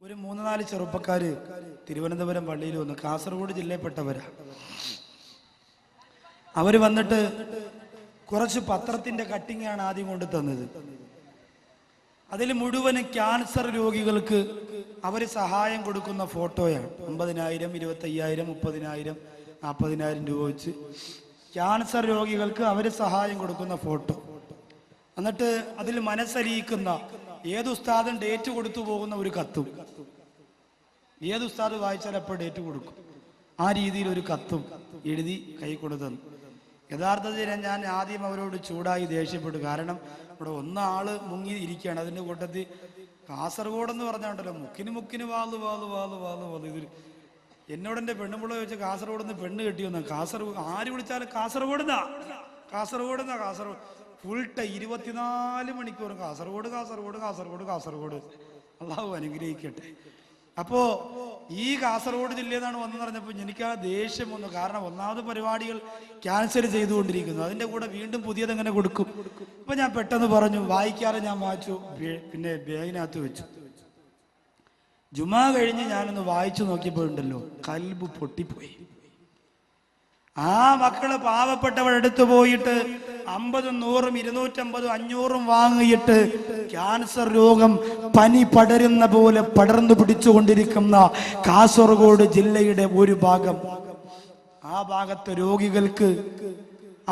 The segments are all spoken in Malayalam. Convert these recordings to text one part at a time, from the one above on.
ഒരു 3-4 ചെറുപ്പക്കാര് തിരുവനന്തപുരം പള്ളിയിൽ വന്നു. കാസർഗോഡ് ജില്ലയിൽപ്പെട്ടവരാ. അവര് വന്നിട്ട് കുറച്ച് പത്രത്തിന്റെ കട്ടിങ്ങാണ് ആദ്യം കൊണ്ട് തന്നത്. അതിൽ മുഴുവനും ക്യാൻസർ രോഗികൾക്ക് അവര് സഹായം കൊടുക്കുന്ന ഫോട്ടോയാണ്. 50,000, 25,000, 30,000, 40,000 രൂപ വെച്ച് ക്യാൻസർ രോഗികൾക്ക് അവര് സഹായം കൊടുക്കുന്ന ഫോട്ടോ. എന്നിട്ട് അതിൽ മനസ്സലിയിക്കുന്ന ഏത് ഉസ്താദും ഡേറ്റ് കൊടുത്തു പോകുന്ന ഒരു കത്തും, ഏത് ഉസ്താദ് വായിച്ചാൽ എപ്പോൾ ഡേറ്റ് കൊടുക്കും, ആ രീതിയിൽ ഒരു കത്തും എഴുതി കൈ കൊടുത്തു. യഥാർത്ഥത്തിൽ ഞാൻ ആദ്യം അവരോട് ചൂടായി ദേഷ്യപ്പെട്ടു. കാരണം ഇവിടെ ഒന്നാള് മുങ്ങി ഇരിക്കുകയാണ്. അതിൻ്റെ കൂട്ടത്തിൽ കാസർഗോഡ് എന്ന് പറഞ്ഞാണ്ടല്ലോ മുക്കിന് വാള് ഇതിൽ എന്നോട് എൻ്റെ പെണ്ണുപിള്ള ചോദിച്ചാൽ കാസർഗോഡ് നിന്ന് പെണ്ണ് കെട്ടിയൊന്നാ. കാസർഗോഡ് ആര് വിളിച്ചാലും കാസർഗോഡ് ഫുൾ ടൈം 24 മണിക്കൂറും കാസർഗോഡ്. അള്ളാഹു അനുഗ്രഹിക്കട്ടെ. അപ്പോ ഈ കാസർഗോഡ് ജില്ലയിൽ നിന്നാണ് വന്നെന്ന് പറഞ്ഞപ്പോൾ എനിക്ക് ആ ദേഷ്യം വന്നു. കാരണം ഒന്നാമത് പരിപാടികൾ ക്യാൻസൽ ചെയ്തുകൊണ്ടിരിക്കുന്നു, അതിന്റെ കൂടെ വീണ്ടും പുതിയത് എങ്ങനെ കൊടുക്കും. അപ്പൊ ഞാൻ പെട്ടെന്ന് പറഞ്ഞു, വായിക്കാതെ ഞാൻ വായിച്ചു, പിന്നെ ബാഗിനകത്ത് വെച്ചു. ജുമാ കഴിഞ്ഞ് ഞാനൊന്ന് വായിച്ചു നോക്കിയപ്പോഴുണ്ടല്ലോ കൽബ് പൊട്ടിപ്പോയി. ആ മക്കള് പാവപ്പെട്ടവരെടുത്തു പോയിട്ട് 50, 100, 250, 500 വാങ്ങിയിട്ട് ക്യാൻസർ രോഗം പനി പടരുന്ന പോലെ പടർന്നു പിടിച്ചുകൊണ്ടിരിക്കുന്ന കാസർഗോഡ് ജില്ലയുടെ ഒരു ഭാഗം, ആ ഭാഗത്തെ രോഗികൾക്ക്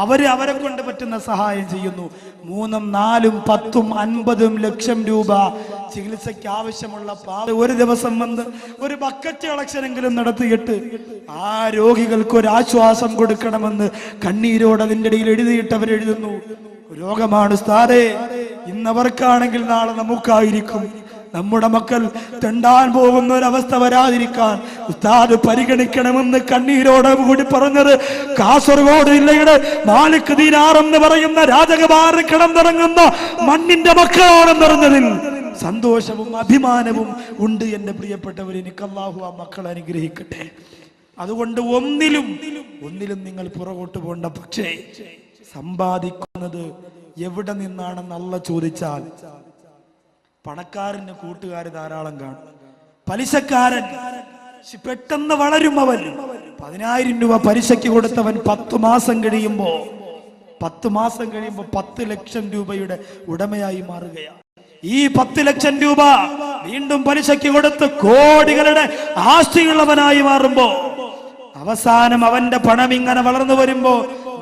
അവരെ കൊണ്ട് പറ്റുന്ന സഹായം ചെയ്യുന്നു. 3, 4, 10, 50 ലക്ഷം രൂപ ചികിത്സയ്ക്ക് ആവശ്യമുള്ള ഒരു ദിവസം വന്ന് ഒരു ബക്കറ്റ് കളക്ഷനെങ്കിലും നടത്തിയിട്ട് ആ രോഗികൾക്ക് ഒരു ആശ്വാസം കൊടുക്കണമെന്ന് കണ്ണീരോട് അതിൻ്റെ ഇടയിൽ എഴുതിയിട്ടവരെഴുതുന്നു. രോഗമാണ് ഉസ്താദേ, ഇന്നവർക്കാണെങ്കിൽ നാളെ നമുക്കായിരിക്കും. നമ്മുടെ മക്കൾ തെണ്ടാൻ പോകുന്ന ഒരവസ്ഥ വരാതിരിക്കാൻ ഉസ്താദ് പരിഗണിക്കണമെന്ന് കണ്ണീരോടെ കൂടി പറഞ്ഞത് കാസർഗോഡ് ജില്ലയുടെ മാലിക് ദീനാർ എന്ന് പറയുന്ന രാജകുമാരൻ കിടന്നിറങ്ങുന്ന മണ്ണിന്റെ മക്കളാണെന്ന് പറഞ്ഞതിൽ സന്തോഷവും അഭിമാനവും ഉണ്ട്. എന്റെ പ്രിയപ്പെട്ടവർ, എനിക്ക് അല്ലാഹു ആ മക്കൾ അനുഗ്രഹിക്കട്ടെ. അതുകൊണ്ട് ഒന്നിലും നിങ്ങൾ പുറകോട്ട് പോകണ്ട. പക്ഷേ സമ്പാദിക്കുന്നത് എവിടെ നിന്നാണെന്ന് അല്ലാഹ് ചോദിച്ചാൽ പണക്കാരന് കൂട്ടുകാര് ധാരാളം കാണും. പലിശക്കാരൻ പെട്ടെന്ന് വളരും. അവൻ 10,000 രൂപ പലിശയ്ക്ക് കൊടുത്തവൻ 10 മാസം കഴിയുമ്പോ 10 ലക്ഷം രൂപയുടെ ഉടമയായി മാറുകയാണ്. ഈ 10 ലക്ഷം രൂപ വീണ്ടും പലിശയ്ക്ക് കൊടുത്ത് കോടികളുടെ ആസ്തിയുള്ളവനായി മാറുമ്പോ അവസാനം അവന്റെ പണം ഇങ്ങനെ വളർന്നു വരുമ്പോ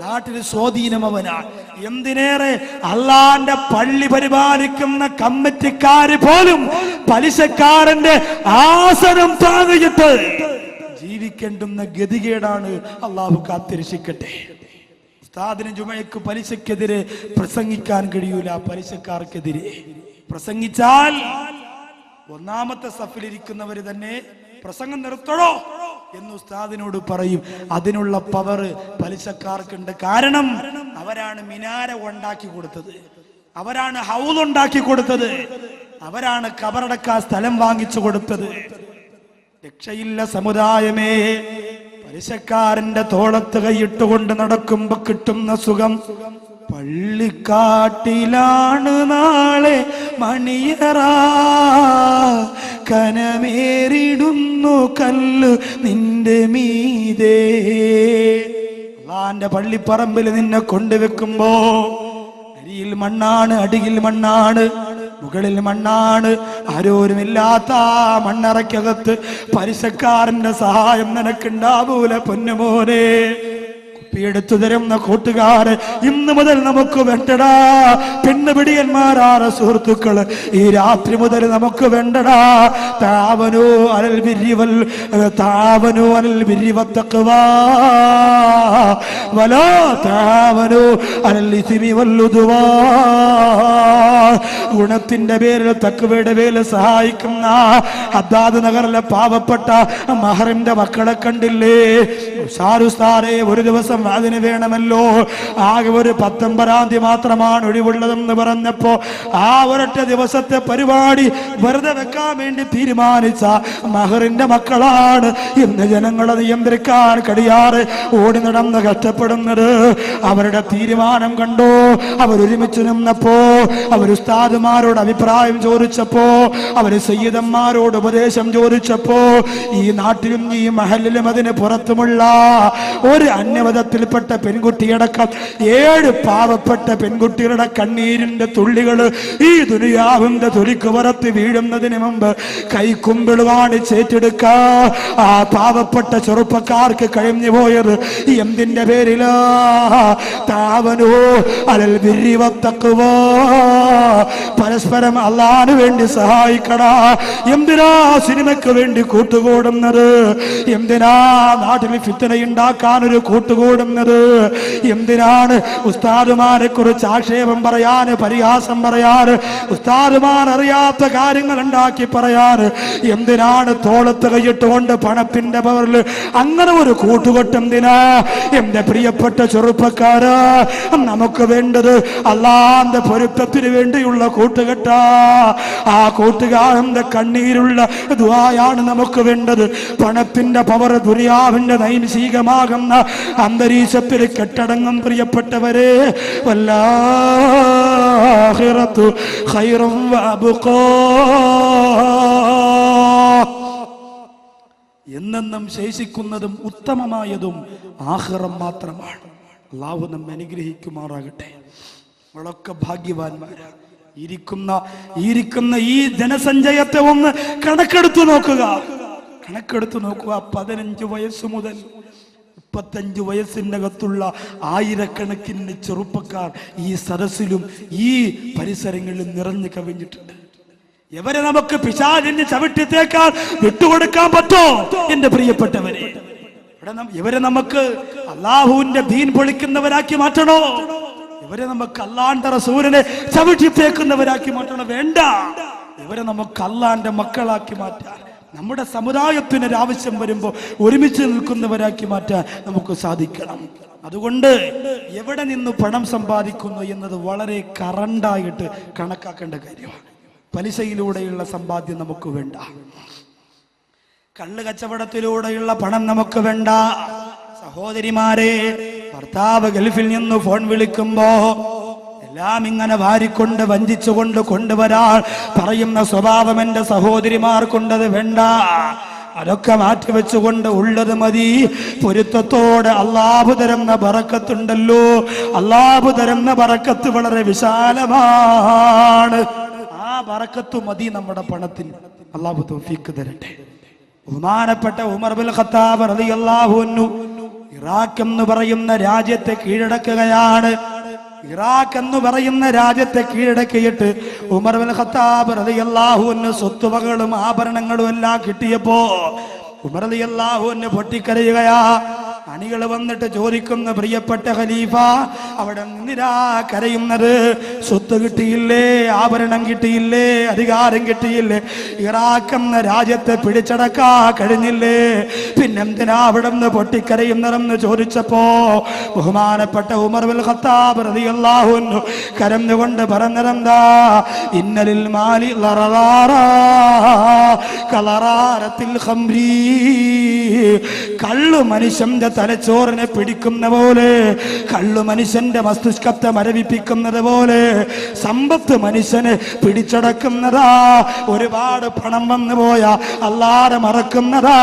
നാട്ടിൽ സ്വാധീനം അവനാണ്. എന്തിനേറെ അള്ളാന്റെ പള്ളി പരിപാലിക്കുന്ന കമ്മിറ്റിക്കാര് പോലും പലിശക്കാരന്റെ ആസനം താങ്ങിയിട്ട് ജീവിക്കേണ്ടുന്ന ഗതികേടാണ്. അള്ളാഹു കാത്തിരക്ഷിക്കട്ടെ. ഉസ്താദിന് ജുമയ്ക്ക് പലിശക്കെതിരെ പ്രസംഗിക്കാൻ കഴിയൂല. പലിശക്കാർക്കെതിരെ പ്രസംഗിച്ചാൽ ഒന്നാമത്തെ സഫിലിരിക്കുന്നവര് തന്നെ പ്രസംഗം നിർത്തണോ എന്ന് ഉസ്താദിനോട് പറയും. അതിനുള്ള പവർ പലിശക്കാർക്കുണ്ട്. കാരണം അവരാണ് മിനാര ഉണ്ടാക്കി കൊടുത്തത്, അവരാണ് ഹൗസ് ഉണ്ടാക്കി കൊടുത്തത്, അവരാണ് കബറടക്കാൻ സ്ഥലം വാങ്ങിച്ചു കൊടുത്തത്. രക്ഷയില്ല സമുദായമേ. പലിശക്കാരന്റെ തോളത്ത് കൈയിട്ടുകൊണ്ട് നടക്കുമ്പോ കിട്ടുന്ന സുഖം പള്ളിക്കാട്ടിലാണ് നാളെ മണിയറ, കനമേറിടുന്നു കല്ല് നിന്റെ മീതേ. അള്ളാന്റെ പള്ളിപ്പറമ്പിൽ നിന്നെ കൊണ്ടുവെക്കുമ്പോ അരിയിൽ മണ്ണാണ്, അടിയിൽ മണ്ണാണ്, മുകളിൽ മണ്ണാണ്. ആരോരുമില്ലാത്ത മണ്ണറയ്ക്കകത്ത് പലിശക്കാരന്റെ സഹായം നിനക്കുണ്ടാവൂല പൊന്നുമോനെ. എടുത്തു തരുന്ന കൂട്ടുകാര് ഇന്ന് മുതൽ നമുക്ക് വേണ്ടടാ. പെണ്ണുപിടിയന്മാരാണ് സുഹൃത്തുക്കള്, ഈ രാത്രി മുതൽ നമുക്ക് വേണ്ടടാ. താവനു അലൽ ബിർരി വത്തഖ്വാ വലാ താവനു അലൽ ഇസ്മി വൽഉദ്വാ. ഗുണത്തിന്റെ പേരിൽ തഖ്വയുടെ പേരിൽ സഹായിക്കുന്ന ഹദ്ദാദ് നഗറിലെ പാവപ്പെട്ട മഹറിന്റെ മക്കളെ കണ്ടില്ലേ? ഷാറുസ്താരെ ഒരു ദിവസം അതിന് വേണമല്ലോ. ആകെ ഒരു 19-ാം തീയതി മാത്രമാണ് ഒഴിവുള്ളതെന്ന് പറഞ്ഞപ്പോ ആ ഒരൊറ്റ ദിവസത്തെ പരിപാടി വെറുതെ വെക്കാൻ വേണ്ടി തീരുമാനിച്ച മഹറിന്റെ മക്കളാണ് ഇന്ന് ജനങ്ങളെ നിയന്ത്രിക്കാൻ കഴിയാറ് ഓടി നടന്ന് കഷ്ടപ്പെടുന്നത്. അവരുടെ തീരുമാനം കണ്ടോ? അവരൊരുമിച്ച് നിന്നപ്പോ, അവർ ഉസ്താദുമാരോട് അഭിപ്രായം ചോദിച്ചപ്പോ, അവര് സയ്യിദന്മാരോട് ഉപദേശം ചോദിച്ചപ്പോ, ഈ നാട്ടിലും ഈ മഹലിലും അതിന് പുറത്തുമുള്ള ഒരു അന്യമതത്തിൽപ്പെട്ട പെൺകുട്ടിയടക്കം 7 പാവപ്പെട്ട പെൺകുട്ടികളുടെ കണ്ണീരിന്റെ തുള്ളികൾ ഈ ദുനിയാവിന്റെ തൊലിക്ക് പുറത്ത് വീഴുന്നതിന് മുമ്പ് കൈക്കുമ്പിൾ കാണിച്ചേറ്റെടുക്കാ ആ പാവപ്പെട്ട ചെറുപ്പക്കാർക്ക് കഴിഞ്ഞു പോയത് എന്തിന്റെ പേരിലാ? താവനോ അലൽ ബിർരി വത്തഖ്വ, പരസ്പരം അല്ലാഹുവിന് വേണ്ടി സഹായിക്കടാ. എന്തിനാ സിനിമയ്ക്ക് വേണ്ടി കൂട്ടുകൂടുന്നത്? എന്തിനാ നാട്ടിൽ ഫിത്നയുണ്ടാക്കാൻ ഒരു കൂട്ടുകൂടുന്നത്? എന്തിനാണ് ഉസ്താദുമാരെ കുറിച്ച് ആക്ഷേപം പറയാന്, പരിഹാസം പറയാന്, ഉസ്താദുമാർ അറിയാത്ത കാര്യങ്ങൾ ഉണ്ടാക്കി പറയാന്? എന്തിനാണ് തോളത്ത് കൈയിട്ടുകൊണ്ട് പണത്തിന്റെ പവറിൽ അങ്ങനെ ഒരു കൂട്ടുകെട്ട് എന്തിനാ? എന്റെ പ്രിയപ്പെട്ട ചെറുപ്പക്കാരാ, നമുക്ക് വേണ്ടത് അല്ലാഹുവിന്റെ പൊരുത്തത്തിന് വേണ്ടിയുള്ള കൂട്ടുകെട്ടാ. ആ കൂട്ടുകാരന്റെ കണ്ണീരുള്ള ദുആയാണ് നമുക്ക് വേണ്ടത്. പണത്തിന്റെ പവർ ദുനിയാവിന്റെ നൈമിഷികമാകുന്ന അന്തരീക്ഷത്തിൽ കെട്ടടങ്ങും പ്രിയപ്പെട്ടവരെ. വല്ലാഹിറത്തു ഖൈറും വഅബ്ഖാ, എന്നെന്നും ശേഷിക്കുന്നതും ഉത്തമമായതും ആഖിറം മാത്രമാണ്. അല്ലാഹു നമ്മെ അനുഗ്രഹിക്കുമാറാകട്ടെ. നമ്മളൊക്കെ ഭാഗ്യവാന്മാരാണ്. ഇരിക്കുന്ന ഈ ജനസഞ്ചയത്തെ ഒന്ന് കണക്കെടുത്തു നോക്കുക. 15 വയസ്സ് മുതൽ 35 വയസ്സിനകത്തുള്ള ആയിരക്കണക്കിന് ചെറുപ്പക്കാർ ഈ സദസ്സിലും ഈ പരിസരങ്ങളിലും നിറഞ്ഞു കവിഞ്ഞിട്ടുണ്ട്. ഇവരെ നമുക്ക് പിശാചിന്റെ ചവിട്ടിത്തേക്കാൾ വിട്ടുകൊടുക്കാൻ പറ്റോ? എന്റെ പ്രിയപ്പെട്ടവരെ, ഇവരെ നമുക്ക് അല്ലാഹുവിന്റെ ദീൻ പൊളിക്കുന്നവരാക്കി മാറ്റണോ? ഇവരെ നമുക്ക് അല്ലാഹുവിന്റെ റസൂലിനെ ചവിട്ടിത്തേക്കുന്നവരാക്കി മാറ്റണോ? വേണ്ട. ഇവരെ നമുക്ക് അല്ലാഹുവിന്റെ മക്കളാക്കി മാറ്റാൻ, നമ്മുടെ സമുദായത്തിന് ആവശ്യം വരുമ്പോൾ ഒരുമിച്ച് നിൽക്കുന്നവരാക്കി മാറ്റാൻ നമുക്ക് സാധിക്കണം. അതുകൊണ്ട് എവിടെ നിന്ന് പണം സമ്പാദിക്കുന്നു എന്നത് വളരെ കറണ്ടായിട്ട് കണക്കാക്കേണ്ട കാര്യമാണ്. പലിശയിലൂടെയുള്ള സമ്പാദ്യം നമുക്ക് വേണ്ട. കള്ള് കച്ചവടത്തിലൂടെയുള്ള പണം നമുക്ക് വേണ്ട. സഹോദരിമാരെ, ഭർത്താവ് ഗൾഫിൽ നിന്ന് ഫോൺ വിളിക്കുമ്പോ എല്ലാം ഇങ്ങനെ വാരിക്കൊണ്ട് വഞ്ചിച്ചുകൊണ്ട് കൊണ്ടുവരാൻ പറയുന്ന സ്വഭാവം എന്റെ സഹോദരിമാർക്കുണ്ടത് വേണ്ട. അതൊക്കെ മാറ്റിവെച്ചുകൊണ്ട് ഉള്ളത് മതി. പൊരുത്തത്തോടെ അല്ലാഹു തരുന്ന ബറക്കത്തുണ്ടല്ലോ, അല്ലാഹു തരുന്ന ബറക്കത്ത് വളരെ വിശാലമാണ്. ആ ബറക്കത്ത് മതി നമ്മുടെ പണത്തിന്. അല്ലാഹു തൗഫീഖ് തരട്ടെ. ബഹുമാനപ്പെട്ട ഉമർ ബിൻ ഖത്താബ് റളിയല്ലാഹു അൻഹു ഇറാഖ് എന്ന് പറയുന്ന രാജ്യത്തെ കീഴടക്കുകയാണ്. ഇറാഖ് എന്ന് പറയുന്ന രാജ്യത്തെ കീഴടക്കിയിട്ട് ഉമർ ബിൻ ഖത്താബ് റളിയല്ലാഹു അൻഹു സ്വത്തുവകകളും ആഭരണങ്ങളും എല്ലാം കിട്ടിയപ്പോ ഉമർ റളിയല്ലാഹു അൻഹു പൊട്ടിക്കരയുകയാ. അണികൾ വന്നിട്ട് ചോദിക്കുന്ന, പ്രിയപ്പെട്ട ഖലീഫ, അവിടെ നിന്നിരാ കരയുന്നത്? സ്വത്ത് കിട്ടിയില്ലേ? ആഭരണം കിട്ടിയില്ലേ? അധികാരം കിട്ടിയില്ലേ? ഇറാഖ് എന്ന രാജ്യത്തെ പിടിച്ചടക്കാ കഴിഞ്ഞില്ലേ? പിന്നെന്തിനാ അവിടെ നിന്ന് പൊട്ടിക്കരയുന്നതെന്ന് ചോദിച്ചപ്പോ ബഹുമാനപ്പെട്ട ഉമർ ബിൻ ഖത്താബ് റളിയല്ലാഹു അൻഹു കരഞ്ഞുകൊണ്ട് പറഞ്ഞതെന്താ? ഇന്നലിൽ മാലി ലററാറാ കലറാരത്തിൽ ഖംരി. കള്ളു മനുഷ്യന്റെ തലച്ചോറിനെ പിടിക്കുന്ന പോലെ, കള്ളു മനുഷ്യന്റെ മസ്തിഷ്കത്തെ മരവിപ്പിക്കുന്നത് പോലെ സമ്പത്ത് മനുഷ്യനെ പിടിച്ചടക്കുന്നതാ. ഒരുപാട് പണം വന്നു പോയാ അല്ലാഹുവെ മറക്കുന്നതാ.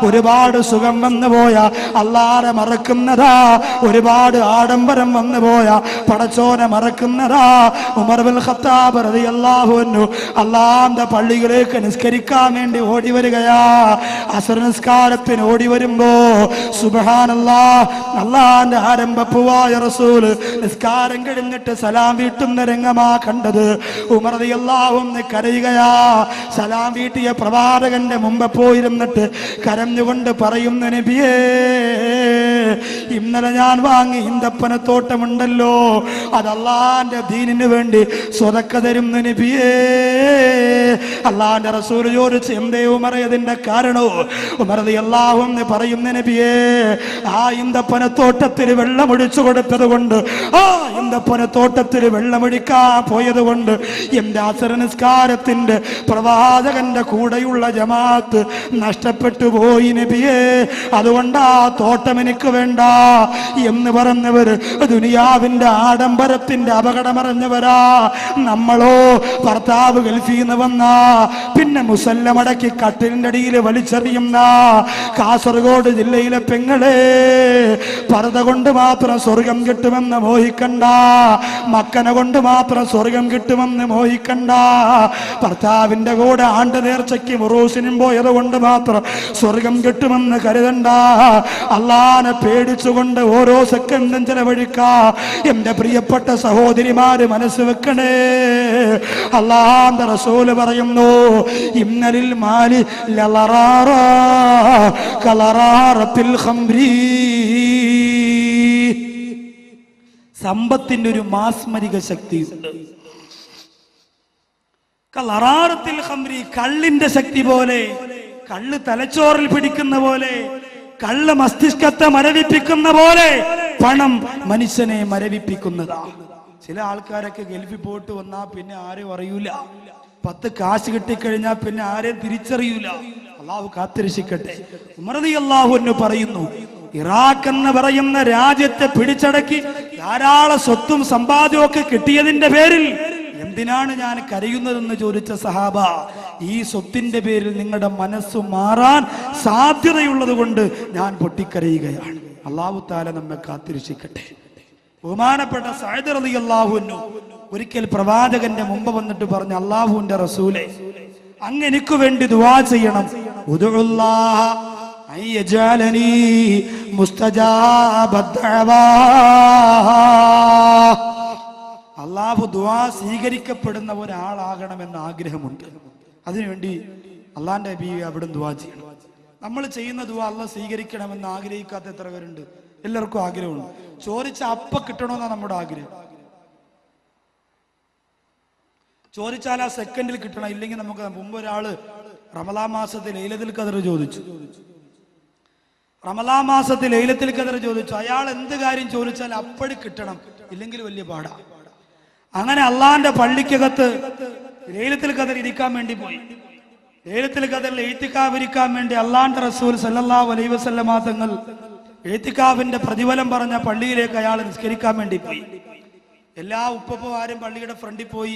ഒരുപാട് സുഖം വന്നു പോയാ അല്ലാഹുവെ മറക്കുന്നതാ. ഒരുപാട് ആഡംബരം വന്നു പോയാ പടച്ചോനെ മറക്കുന്നതാ. ഉമർ ബിൻ ഖത്താബ് റളിയല്ലാഹു അൻഹു അല്ലാഹുവിന്റെ പള്ളിയിലേക്ക് നിസ്കരിക്കാൻ വേണ്ടി ഓടി വരികയാ. അസ്ർ നിസ്കാരത്തിന് ഓടി വരുമ്പോ സുബ്ഹാനല്ലാഹ്, അല്ലാഹുവിന്റെ ആരംഭപ്പുവായ റസൂൽ നിസ്കാരം കഴിഞ്ഞിട്ട് സലാം വീട്ടുന്ന രംഗമാ കണ്ടത്. ഉമർ റളിയല്ലാഹു അൻഹു കരയുകയാ. സലാം വീട്ടിയ പ്രവാചകന്റെ മുമ്പ് പോയിരുന്നിട്ട് കരഞ്ഞുകൊണ്ട് പറയുന്ന, നബിയേ, ഇന്നലെ ഞാൻ വാങ്ങി ഈന്തപ്പനത്തോട്ടമുണ്ടല്ലോ, അത് അള്ളാന്റെ ദീനിന് വേണ്ടി സ്വതക്ക തരുന്ന നബിയേ. അള്ളാന്റെ റസൂൽ ചോദിച്ചു, എന്തേ ഉമർ ഇതിന്റെ കാരണവും? ഉമർ റളിയല്ലാഹു അൻഹു പറയുന്ന, നബിയേ, ആ ഈന്തപ്പനത്തോട്ടത്തിൽ വെള്ളമൊഴിച്ചു കൊടുത്തത് കൊണ്ട്, ആ ഈന്തപ്പനത്തോട്ടത്തിൽ വെള്ളമൊഴിക്കാൻ പോയത് കൊണ്ട് എന്റെ അസർ നിസ്കാരത്തിന്റെ പ്രവാചകന്റെ കൂടെയുള്ള ജമാഅത്ത് നഷ്ടപ്പെട്ടു പോയി നബിയേ. അതുകൊണ്ട് ആ തോട്ടം എനിക്ക് വേണ്ട എന്ന് പറഞ്ഞവർ ദുനിയാവിന്റെ ആഡംബരത്തിന്റെ അപകടമറിഞ്ഞവരാ. നമ്മളോ ഭർത്താവ് ഗൾഫിൽ നിന്ന് വന്ന പിന്നെ മുസല്ലമടക്കി കട്ടിലിന്റെ അടിയിൽ വലിച്ചെറിയുന്ന കാസർഗോഡ് ജില്ലയിലെ പെങ്ങളെ, പർദ്ദ കൊണ്ട് മാത്രം സ്വർഗം കിട്ടുമെന്ന് മോഹിക്കണ്ട, മക്കനെ കൊണ്ട് മാത്രം സ്വർഗം കിട്ടുമെന്ന് മോഹിക്കണ്ട, ഭർത്താവിന്റെ കൂടെ ആണ്ട് നേർച്ചയ്ക്ക് മുറൂസിനും പോയത് കൊണ്ട് മാത്രം സ്വർഗം കിട്ടുമെന്ന് കരുതണ്ട. അള്ളാനെ പേടിച്ചുകൊണ്ട് ഓരോ സെക്കൻഡും ചെലവഴിക്കാ എന്റെ പ്രിയപ്പെട്ട സഹോദരിമാര് മനസ്സ് വെക്കണേ. അള്ളാന്റെ റസൂല് പറയുന്നു, ഇന്നലിൽ മാലി ലളറാറ കളറാറത്തിൽ ഖംരി. സമ്പത്തിന്റെ ഒരു മാസ്മരിക ശക്തിയുണ്ട്. കളറാറത്തിൽ ഖംരി, കള്ളിന്റെ ശക്തി പോലെ, കള്ള് തലച്ചോറിൽ പിടിക്കുന്ന പോലെ, കള്ള് മസ്തിഷ്കത്തെ മരവിപ്പിക്കുന്ന പോലെ പണം മനുഷ്യനെ മരവിപ്പിക്കുന്നതാണ്. ചില ആൾക്കാരൊക്കെ ഗൾഫിൽ പോയിട്ട് വന്നാ പിന്നെ ആരും അറിയൂല, 10 കാശ് കിട്ടിക്കഴിഞ്ഞാൽ പിന്നെ ആരെയും തിരിച്ചറിയൂല. അള്ളാഹു കാത്തിരക്ഷിക്കട്ടെ. ഉമർ റളിയല്ലാഹു അൻഹു പറയുന്നു, ഇറാഖ് എന്ന് പറയുന്ന രാജ്യത്തെ പിടിച്ചടക്കി ധാരാളം സ്വത്തും സമ്പാദ്യവും ഒക്കെ കിട്ടിയതിന്റെ പേരിൽ എന്തിനാണ് ഞാൻ കരയുന്നതെന്ന് ചോദിച്ച സഹാബ, ഈ സ്വത്തിന്റെ പേരിൽ നിങ്ങളുടെ മനസ്സ് മാറാൻ സാധ്യതയുള്ളത് കൊണ്ട് ഞാൻ പൊട്ടിക്കരയുകയാണ്. അല്ലാഹു തആല നമ്മെ കാത്തിരക്ഷിക്കട്ടെ. ബഹുമാനപ്പെട്ട സഅദ് റളിയല്ലാഹു അൻഹു ഒരിക്കൽ പ്രവാചകന്റെ മുമ്പ് വന്നിട്ട് പറഞ്ഞു, അല്ലാഹുവിന്റെ റസൂലേ, അങ്ങ് എനിക്ക് വേണ്ടി ദുആ ചെയ്യണം. ഉദുല്ലാഹ അയ്യജഅലനി മുസ്തജാബ ദഅവാ. അല്ലാഹു ദുആ സ്വീകരിക്കപ്പെടുന്ന ഒരാളാകണമെന്ന് ആഗ്രഹമുണ്ട്. അതിനുവേണ്ടി അള്ളാന്റെ നബി അവിടെ ദുആ ചെയ്യണം. നമ്മൾ ചെയ്യുന്ന ദുആ അല്ലാഹ് സ്വീകരിക്കണമെന്ന് ആഗ്രഹിക്കാത്ത എത്ര പേരുണ്ട്? എല്ലാവർക്കും ആഗ്രഹമുണ്ട്. ചോദിച്ച അപ്പ കിട്ടണമെന്നാണ് നമ്മുടെ ആഗ്രഹം. ചോദിച്ചാൽ ആ സെക്കൻഡിൽ കിട്ടണം. ഇല്ലെങ്കിൽ നമുക്ക് മുമ്പ് ഒരാള് റമളാൻ മാസത്തിൽ ലൈലത്തുൽ ഖദർ ചോദിച്ചു. റമളാൻ മാസത്തിൽ ലൈലത്തുൽ ഖദർ ചോദിച്ചു. അയാൾ എന്ത് കാര്യം ചോദിച്ചാൽ അപ്പടി കിട്ടണം, ഇല്ലെങ്കിൽ വലിയ പാടാ. അങ്ങനെ അള്ളാന്റെ പള്ളിക്കകത്ത് ലൈലത്തുൽ ഖദർ ഇരിക്കാൻ വേണ്ടി പോയി. ലൈലത്തുൽ ഖദറിൽ ഇഅ്തികാഫ് ഇരിക്കാൻ വേണ്ടി അള്ളാന്റെ റസൂൽ സല്ലല്ലാഹു അലൈഹി വസല്ലമ തങ്ങൾ ഇഅ്തികാഫിന്റെ പ്രതിഫലം പറഞ്ഞ പള്ളിയിലേക്ക് അയാൾ നിസ്കരിക്കാൻ വേണ്ടി പോയി. എല്ലാ ഉപ്പപ്പമാരും പള്ളിയുടെ ഫ്രണ്ടിൽ പോയി,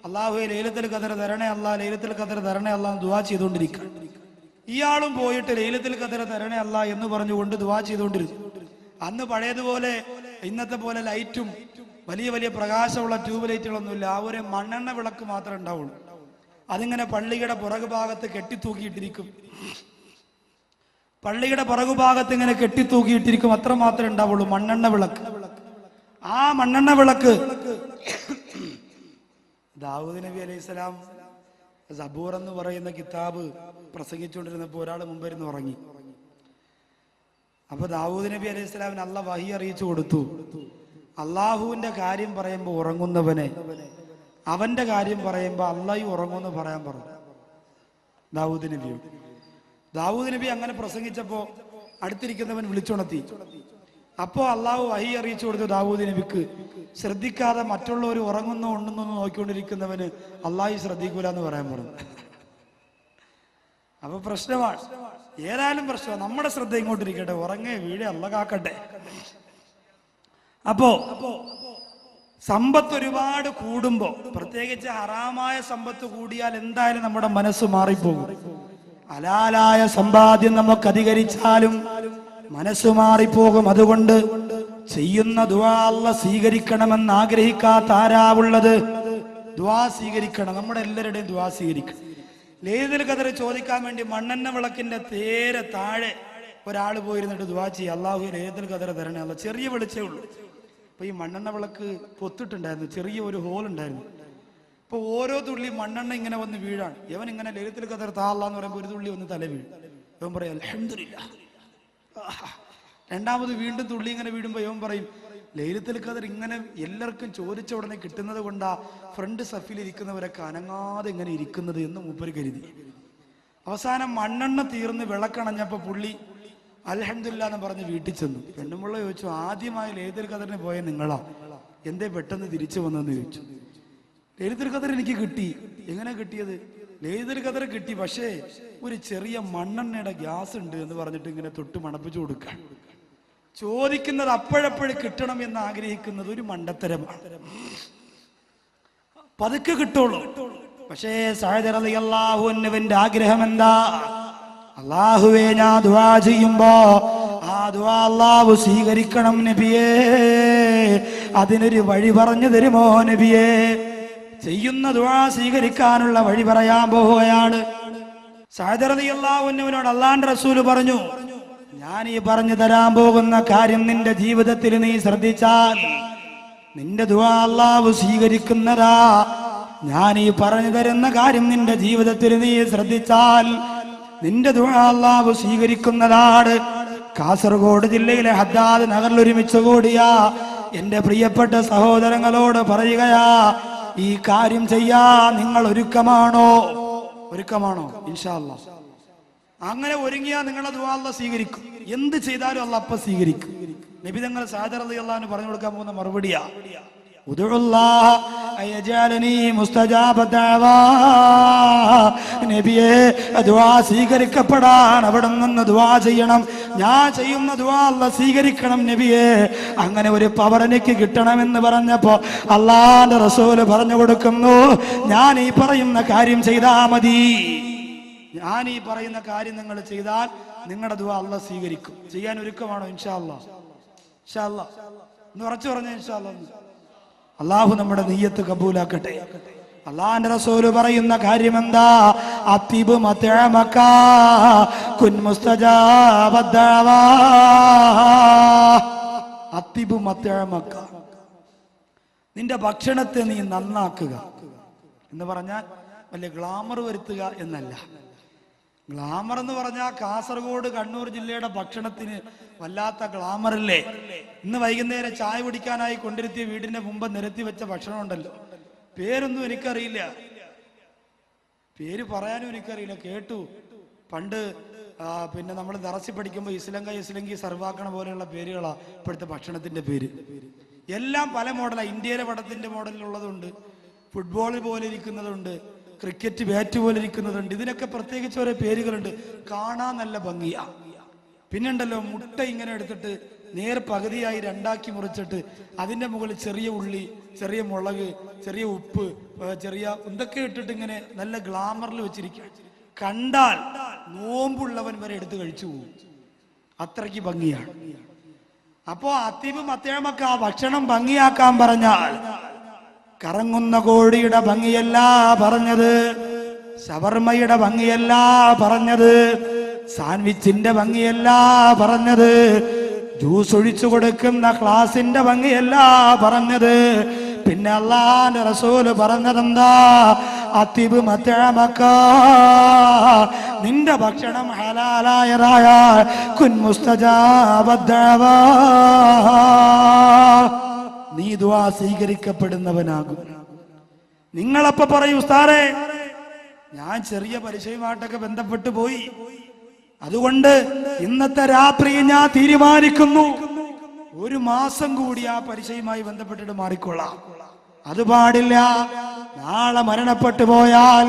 അല്ലാഹുവേ ലൈലത്തുൽ ഖദർ തരണേ അല്ലാ, ലൈലത്തുൽ ഖദർ തരണേ അല്ലാ എന്ന് ദുആ ചെയ്തുകൊണ്ടിരിക്കുക. ഇയാളും പോയിട്ട് ലൈലത്തുൽ ഖദർ തരണേ അല്ലാ എന്ന് പറഞ്ഞുകൊണ്ട് ദുആ ചെയ്തുകൊണ്ടിരുന്നു. അന്ന് പഴയതുപോലെ ഇന്നത്തെ പോലെ ലൈറ്റും വലിയ വലിയ പ്രകാശമുള്ള ട്യൂബ് ലൈറ്റുകളൊന്നുമില്ല. ആ ഒരു മണ്ണെണ്ണ വിളക്ക് മാത്രമേ ഉണ്ടാവുള്ളൂ. അതിങ്ങനെ പള്ളിയുടെ പുറകുഭാഗത്ത് കെട്ടിത്തൂക്കിയിട്ടിരിക്കും. പള്ളിയുടെ പുറകുഭാഗത്ത് ഇങ്ങനെ കെട്ടിത്തൂക്കിയിട്ടിരിക്കും, അത്ര മാത്രമേ ഉണ്ടാവുള്ളൂ, മണ്ണെണ്ണ വിളക്ക്. ആ മണ്ണെണ്ണ വിളക്ക് ദാവൂദ് നബി അലൈഹിസ്സലാം സബൂർ എന്ന് പറയുന്ന കിതാബ് പ്രസംഗിച്ചുകൊണ്ടിരുന്നപ്പോൾ ഒരാൾ മുമ്പിരുന്ന് ഉറങ്ങി. അപ്പൊ ദാവൂദ് നബി അലൈഹിസ്സലാമിന് അല്ലാഹ് വഹി അറിയിച്ചു കൊടുത്തു, അള്ളാഹുവിന്റെ കാര്യം പറയുമ്പോൾ ഉറങ്ങുന്നവനെ അവന്റെ കാര്യം പറയുമ്പോൾ അള്ളാഹു ഉറങ്ങുമെന്ന് പറയാൻ പറഞ്ഞു ദാവൂദ് നബിയോട്. ദാവൂദ് നബി അങ്ങനെ പ്രസംഗിച്ചപ്പോ അടുത്തിരിക്കുന്നവൻ വിളിച്ചുണർത്തി. അപ്പോ അള്ളാഹു വഹി അറിയിച്ചു കൊടുത്തു ദാവൂദ് നബിക്ക്, ശ്രദ്ധിക്കാതെ മറ്റുള്ളവർ ഉറങ്ങുന്നോ ഉണ്ടെന്നോ നോക്കിക്കൊണ്ടിരിക്കുന്നവന് അള്ളാഹു ശ്രദ്ധിക്കൂല എന്ന് പറയാൻ പറഞ്ഞു. അപ്പൊ പ്രശ്നമാണ്, ഏതായാലും പ്രശ്നമാണ്. നമ്മുടെ ശ്രദ്ധ ഇങ്ങോട്ടിരിക്കട്ടെ, ഉറങ്ങേ വീഴെ അള്ള കാക്കട്ടെ. അപ്പോ സമ്പത്ത് ഒരുപാട് കൂടുമ്പോ, പ്രത്യേകിച്ച് ഹറാമായ സമ്പത്ത് കൂടിയാൽ എന്തായാലും നമ്മുടെ മനസ്സ് മാറിപ്പോകും. ഹലാലായ സമ്പാദ്യം നമുക്ക് അധികരിച്ചാലും മനസ്സ് മാറിപ്പോകും. അതുകൊണ്ട് ചെയ്യുന്ന ദുആ അല്ലാഹ് സ്വീകരിക്കണമെന്ന് ആഗ്രഹിക്കാത്ത ആരാവുള്ളത്? ദുആ സ്വീകരിക്കണം, നമ്മുടെ എല്ലാവരുടെയും ദുആ സ്വീകരിക്കണം. ലൈലത്തുൽ ഖദർ ചോദിക്കാൻ വേണ്ടി മണ്ണെണ്ണ വിളക്കിന്റെ നേരെ താഴെ ഒരാൾ പോയിരുന്നിട്ട് ദുആ ചെയ്യുക, അല്ലാഹു ലൈലത്തുൽ ഖദർ തരണേ അല്ലാഹ്. ചെറിയ വെളിച്ചേ ഉള്ളൂ. അപ്പൊ ഈ മണ്ണെണ്ണ വിളക്ക് പൊത്തിട്ടുണ്ടായിരുന്നു, ചെറിയ ഒരു ഹോൾ ഉണ്ടായിരുന്നു. അപ്പൊ ഓരോ തുള്ളി മണ്ണെണ്ണ ഇങ്ങനെ വന്ന് വീഴാണ്. ഇവൻ ഇങ്ങനെ ലൈലത്തുൽ ഖദർ താ അല്ലാഹ് എന്ന് പറയുമ്പോൾ ഒരു തുള്ളി വന്ന് തല വീഴും. ഇവൻ പറയാം അൽഹംദുലില്ലാഹ്, രണ്ടാമത് വീണ്ടും തുള്ളി ഇങ്ങനെ വീടുമ്പോൾ ഇവൻ പറയും ലൈലത്തുൽ ഖദർ ഇങ്ങനെ എല്ലാവർക്കും ചോദിച്ച ഉടനെ കിട്ടുന്നത് കൊണ്ടാ ഫ്രണ്ട് സഫിൽ ഇരിക്കുന്നവരൊക്കെ അനങ്ങാതെ ഇങ്ങനെ ഇരിക്കുന്നത് എന്ന് മൂപ്പര് കരുതി. അവസാനം മണ്ണെണ്ണ തീർന്ന് വിളക്കണഞ്ഞപ്പോ പുള്ളി അൽഹംദുലില്ലാ എന്ന് പറഞ്ഞ് വീട്ടിൽ ചെന്നു. പെണ്ണുമുള്ള ചോദിച്ചു, ആദ്യമായി ലൈലത്തുൽ ഖദറിന് പോയ നിങ്ങളാ, എന്തേ പെട്ടെന്ന് തിരിച്ചു വന്നെന്ന് ചോദിച്ചു. ലൈലത്തുൽ ഖദർ എനിക്ക് കിട്ടി. എങ്ങനെ കിട്ടിയത്? ലൈലത്തുൽ ഖദർ കിട്ടി, പക്ഷേ ഒരു ചെറിയ മണ്ണെണ്ണയുടെ ഗ്യാസ് ഉണ്ട് എന്ന് പറഞ്ഞിട്ട് ഇങ്ങനെ തൊട്ട് മണപ്പിച്ചു കൊടുക്കാൻ. ചോദിക്കുന്നത് അപ്പോഴപ്പോഴും കിട്ടണം എന്ന് ആഗ്രഹിക്കുന്നത് ഒരു മണ്ടത്തരമാണ്. പതുക്കെ കിട്ടുള്ളൂ. പക്ഷേ സഅദ് റളിയല്ലാഹു അൻഹുവിന്റെ ആഗ്രഹം എന്താ? അല്ലാഹുവേ, ഞാൻ ദുആ ചെയ്യുമ്പോ ആ ദുആ അല്ലാഹു സ്വീകരിക്കണം നബിയേ, അതിനൊരു വഴി പറഞ്ഞു തരുമോ നബിയേ? ചെയ്യുന്ന ദുആ സ്വീകരിക്കാനുള്ള വഴി പറയാൻ പോവുകയാണ്. സഅദ് റളിയല്ലാഹു അൻഹുവിനോട് അല്ലാഹുവിന്റെ റസൂൽ പറഞ്ഞു, ഞാൻ ഈ പറഞ്ഞു തരാൻ പോകുന്ന കാര്യം നിന്റെ ജീവിതത്തിൽ നീ ശ്രദ്ധിച്ചാൽ നിന്റെ ദുആ അല്ലാഹു സ്വീകരിക്കുന്നതാ. ഞാൻ ഈ പറഞ്ഞു തരുന്ന കാര്യം നിന്റെ ജീവിതത്തിൽ നീ ശ്രദ്ധിച്ചാൽ നിന്റെ ദുആ അല്ലാഹു സ്വീകരിക്കുന്നതാണ്. കാസർഗോഡ് ജില്ലയിലെ ഹദ്ദാദ് നഗറിൽ ഒരുമിച്ച് കൂടിയ എന്റെ പ്രിയപ്പെട്ട സഹോദരങ്ങളോട് പറയുകയാ, ഈ കാര്യം ചെയ്യാ നിങ്ങൾ ഒരുക്കമാണോ? ഒരുക്കമാണോ? ഇൻഷാ അല്ലാഹ്. അങ്ങനെ ഒരുങ്ങിയാ നിങ്ങളെ ദുആ അല്ലാഹു സ്വീകരിക്കും. എന്ത് ചെയ്താലും അല്ലാഹു അപ്പം സ്വീകരിക്കും. നബി തങ്ങൾ സഅദ് റളിയല്ലാഹു അൻഹു പറഞ്ഞു കൊടുക്കാൻ പോകുന്ന മറുപടിയാ, ഉദുല്ലാഹ അയജഅലനി മുസ്തജാബ ദഅവാ. നബിയേ, ദുആ സ്വീകരിക്കപ്പെടാൻ അവിടെ നിന്ന് ദുആ ചെയ്യണം. ഞാൻ ചെയ്യുന്ന ദുആ അല്ലാഹു സ്വീകരിക്കണം നബിയേ. അങ്ങനെ ഒരു പവർ എനിക്ക് കിട്ടണമെന്ന് പറഞ്ഞപ്പോ അല്ലാഹുവിന്റെ റസൂൽ പറഞ്ഞു കൊടുക്കുന്നു, ഞാൻ ഈ പറയുന്ന കാര്യം ചെയ്താ മതി. ഞാൻ ഈ പറയുന്ന കാര്യം നിങ്ങൾ ചെയ്താൽ നിങ്ങളുടെ ദുആ അല്ലാഹു സ്വീകരിക്കും. ചെയ്യാൻ ഒരുക്കമാണോ? ഇൻഷാ അല്ലാഹ്. ഇൻഷാ അല്ലാഹ് എന്ന് ഉറച്ചു പറഞ്ഞ ഇൻഷാ അല്ലാഹ്. അല്ലാഹു നമ്മുടെ നിയ്യത്ത് കബൂലാക്കട്ടെ. അല്ലാഹുവിന്റെ റസൂല് പറയുന്ന കാര്യം എന്താ? അത്തിബ് മതഅമക കുൻ മുസ്തജാബ ദഅവാ. അത്തിബ് മതഅമക, നിന്റെ ഭക്ഷണത്തെ നീ നന്നാക്കുക എന്ന് പറഞ്ഞാൽ വലിയ ഗ്ലാമർ വരുത്തുക എന്നല്ല. ഗ്ലാമർ എന്ന് പറഞ്ഞാൽ കാസർഗോഡ് കണ്ണൂർ ജില്ലയുടെ ഭക്ഷണത്തിന് വല്ലാത്ത ഗ്ലാമറല്ലേ. ഇന്ന് വൈകുന്നേരം ചായ കുടിക്കാനായി കൊണ്ടിരുത്തിയ വീടിന്റെ മുമ്പ് നിരത്തി വെച്ച ഭക്ഷണം ഉണ്ടല്ലോ, പേരൊന്നും എനിക്കറിയില്ല, പേര് പറയാനും എനിക്കറിയില്ല. കേട്ടു പണ്ട് പിന്നെ നമ്മൾ ദറസിൽ പഠിക്കുമ്പോൾ ഇസ്ലങ്കി സർവാക്കണ പോലെയുള്ള പേരുകളാ ഇപ്പോഴത്തെ ഭക്ഷണത്തിന്റെ പേര്. എല്ലാം പല മോഡലാണ്. ഇന്ത്യയിലെ പടത്തിന്റെ മോഡലിലുള്ളതുണ്ട്, ഫുട്ബോൾ പോലെ ഇരിക്കുന്നതുണ്ട്, ക്രിക്കറ്റ് ബാറ്റ് പോലെ ഇരിക്കുന്നതുണ്ട്. ഇതിനൊക്കെ പ്രത്യേകിച്ച് ഓരോ പേരുകളുണ്ട്. കാണാൻ നല്ല ഭംഗിയാ. പിന്നുണ്ടല്ലോ, മുട്ട ഇങ്ങനെ എടുത്തിട്ട് നേർ പകുതിയായി രണ്ടാക്കി മുറിച്ചിട്ട് അതിന്റെ മുകളിൽ ചെറിയ ഉള്ളി, ചെറിയ മുളക്, ചെറിയ ഉപ്പ്, ചെറിയ എന്തൊക്കെ ഇട്ടിട്ട് ഇങ്ങനെ നല്ല ഗ്ലാമറിൽ വെച്ചിരിക്കുക. കണ്ടാൽ നോമ്പുള്ളവൻ വരെ എടുത്ത് കഴിച്ചു പോകും, അത്രയ്ക്ക് ഭംഗിയാണ്. അപ്പോ അത്തിബ് മതഅമക, ഭക്ഷണം ഭംഗിയാക്കാൻ പറഞ്ഞാൽ കറങ്ങുന്ന കോഴിയുടെ ഭംഗിയല്ല പറഞ്ഞത്, ഷവർമയുടെ ഭംഗിയല്ല പറഞ്ഞത്, സാൻഡ്വിച്ചിന്റെ ഭംഗിയല്ല പറഞ്ഞത്, ജ്യൂസ് ഒഴിച്ചു കൊടുക്കുന്ന ക്ലാസിന്റെ ഭംഗിയല്ല പറഞ്ഞത്. പിന്നെ അല്ലാഹുവിന്റെ റസൂല് പറഞ്ഞതെന്താ? അത്തിബ് മതഅമക, നിന്റെ ഭക്ഷണം ഹലാലായതായ കുൻ മുസ്തജാബ ദഅവാ, നീ ദുആ സ്വീകരിക്കപ്പെടുന്നവനാകും. നിങ്ങളപ്പ പറയൂ, ഉസ്താദേ ഞാൻ ചെറിയ പരിചയമായിട്ടൊക്കെ ബന്ധപ്പെട്ടു പോയി, അതുകൊണ്ട് ഇന്നത്തെ രാത്രി ഞാൻ തീരുമാനിക്കുന്നു ഒരു മാസം കൂടി ആ പരിചയമായി ബന്ധപ്പെട്ടിട്ട് മാറിക്കൊള്ളാം. അത് പാടില്ല. നാളെ മരണപ്പെട്ടു പോയാൽ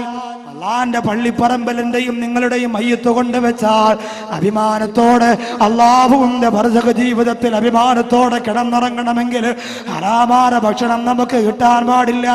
അള്ളാന്റെ പള്ളിപ്പറമ്പലിന്റെയും നിങ്ങളുടെയും മയ്യത്ത് കൊണ്ടുവച്ചാൽ അഭിമാനത്തോടെ അള്ളാഹുവിന്റെ ബർസഖ് ജീവിതത്തിൽ അഭിമാനത്തോടെ കിടന്നുറങ്ങണമെങ്കിൽ ഹറാമായ ഭക്ഷണം നമുക്ക് കിട്ടാൻ പാടില്ല.